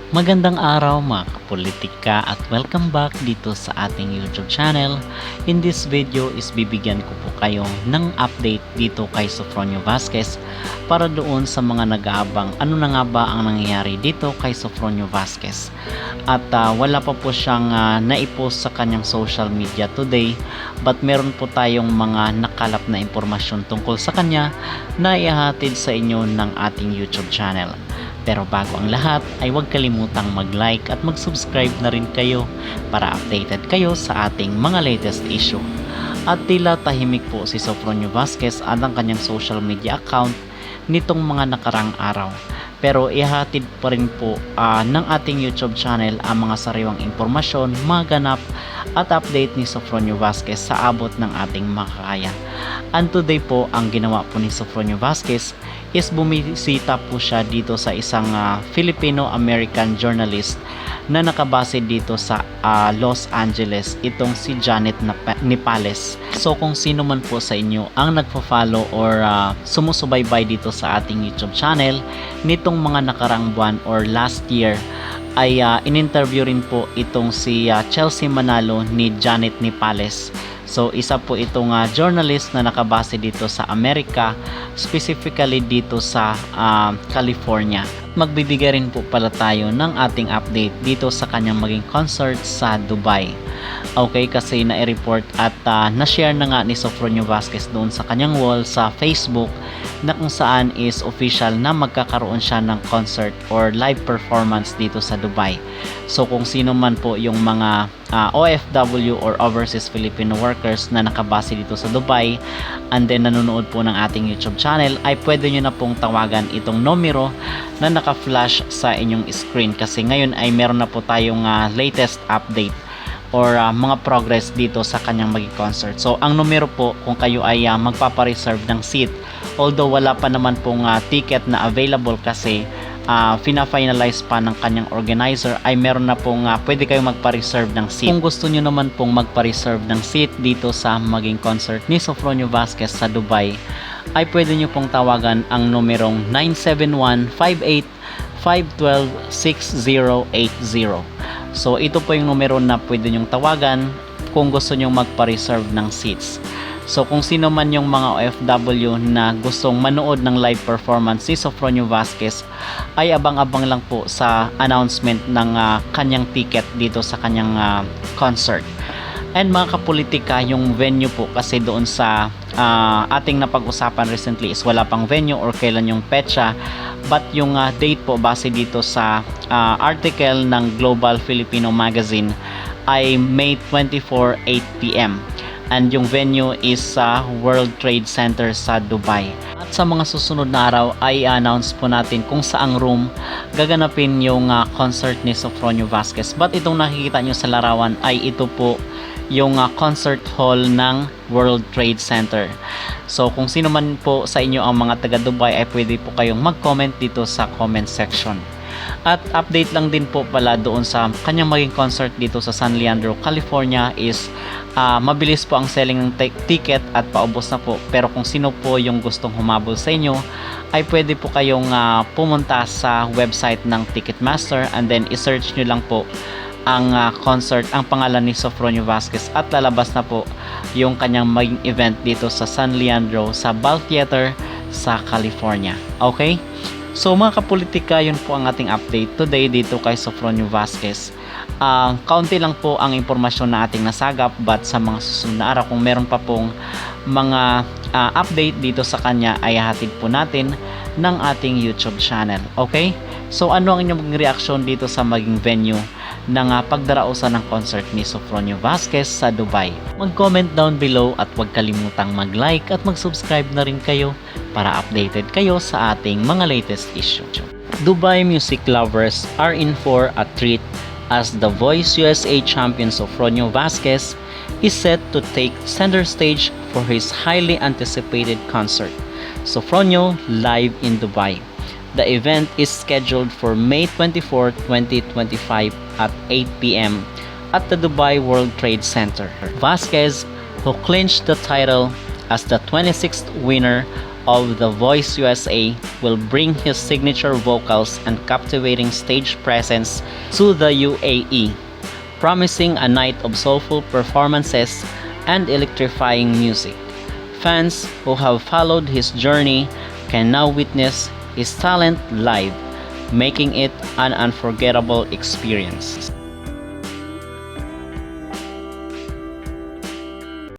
Magandang araw mga kapolitika at welcome back dito sa ating YouTube channel. In this video is bibigyan ko po kayo ng update dito kay Sofronio Vasquez para doon sa mga nag-aabang ano na nga ba ang nangyayari dito kay Sofronio Vasquez. At wala pa po siyang naipost sa kanyang social media today, but meron po tayong mga nakalap na impormasyon tungkol sa kanya na ihahatid sa inyo ng ating YouTube channel. Pero bago ang lahat ay huwag kalimutang mag-like at mag-subscribe na rin kayo para updated kayo sa ating mga latest issue. At tila tahimik po si Sofronio Vasquez at ang kanyang social media account nitong mga nakarang araw. Pero ihatid pa rin po ng ating YouTube channel ang mga sariwang impormasyon, mga ganap at update ni Sofronio Vasquez sa abot ng ating makakaya. And today po ang ginawa po ni Sofronio Vasquez is bumisita po siya dito sa isang Filipino-American journalist na nakabase dito sa Los Angeles, itong si Janet Nipales. So kung sino man po sa inyo ang nagpo-follow or sumusubaybay dito sa ating YouTube channel nitong mga nakarang buwan or last year, ay in-interview rin po itong si Chelsea Manalo ni Janet Nipales. So isa po itong journalist na nakabase dito sa Amerika, specifically dito sa California. Magbibigay rin po pala tayo ng ating update dito sa kanyang maging concert sa Dubai. Okay, kasi na-report at na-share na nga ni Sofronio Vasquez doon sa kanyang wall sa Facebook na kung saan is official na magkakaroon siya ng concert or live performance dito sa Dubai. So kung sino man po yung mga OFW or overseas Filipino workers na nakabase dito sa Dubai and then nanonood po ng ating YouTube channel, ay pwede nyo na pong tawagan itong numero na naka-flash sa inyong screen, kasi ngayon ay meron na po tayong latest update or mga progress dito sa kanyang maging concert. So ang numero po kung kayo ay magpapareserve ng seat, although wala pa naman pong ticket na available kasi fina-finalize pa ng kanyang organizer, ay meron na pong pwede kayo magpa-reserve ng seat. Kung gusto nyo naman pong magpa-reserve ng seat dito sa maging concert ni Sofronio Vasquez sa Dubai, ay pwede nyo pong tawagan ang numerong 971-585-12-6080. So ito po yung numero na pwede nyong tawagan kung gusto nyong magpa-reserve ng seats. So kung sino man yung mga OFW na gustong manood ng live performance si Sofronio Vasquez, ay abang-abang lang po sa announcement ng kanyang ticket dito sa kanyang concert. And mga kapolitika, yung venue po kasi doon sa ating napag-usapan recently is wala pang venue or kailan yung petsa, but yung date po base dito sa article ng Global Filipino Magazine ay May 24, 8 p.m. and yung venue is sa World Trade Center sa Dubai. At sa mga susunod na araw ay announce po natin kung saang room gaganapin yung concert ni Sofronio Vasquez. But itong nakikita nyo sa larawan ay ito po yung concert hall ng World Trade Center. So kung sino man po sa inyo ang mga taga Dubai, ay pwede po kayong mag-comment dito sa comment section. At update lang din po pala doon sa kanyang maging concert dito sa San Leandro, California is mabilis po ang selling ng ticket at paubos na po. Pero kung sino po yung gustong humabol sa inyo, ay pwede po kayong pumunta sa website ng Ticketmaster and then i-search nyo lang po ang concert, ang pangalan ni Sofronio Vasquez, at lalabas na po yung kanyang maging event dito sa San Leandro sa Bal Theater sa California. Okay? So mga kapolitika, yun po ang ating update today dito kay Sofronio Vasquez. Kaunti lang po ang impormasyon na ating nasagap, but sa mga susunod na araw kung meron pa pong mga update dito sa kanya ay hatid po natin ng ating YouTube channel. Okay? So ano ang inyong reaction dito sa maging venue ng pagdarausan ng concert ni Sofronio Vasquez sa Dubai? Mag-comment down below at huwag kalimutang mag-like at mag-subscribe na rin kayo para updated kayo sa ating mga latest issue. Dubai music lovers are in for a treat as the Voice USA champion Sofronio Vasquez is set to take center stage for his highly anticipated concert, Sofronio Live in Dubai. The event is scheduled for May 24, 2025 at 8 p.m. at the Dubai World Trade Center. Vasquez, who clinched the title as the 26th winner of The Voice USA will bring his signature vocals and captivating stage presence to the UAE, promising a night of soulful performances and electrifying music. Fans who have followed his journey can now witness his talent live, making it an unforgettable experience.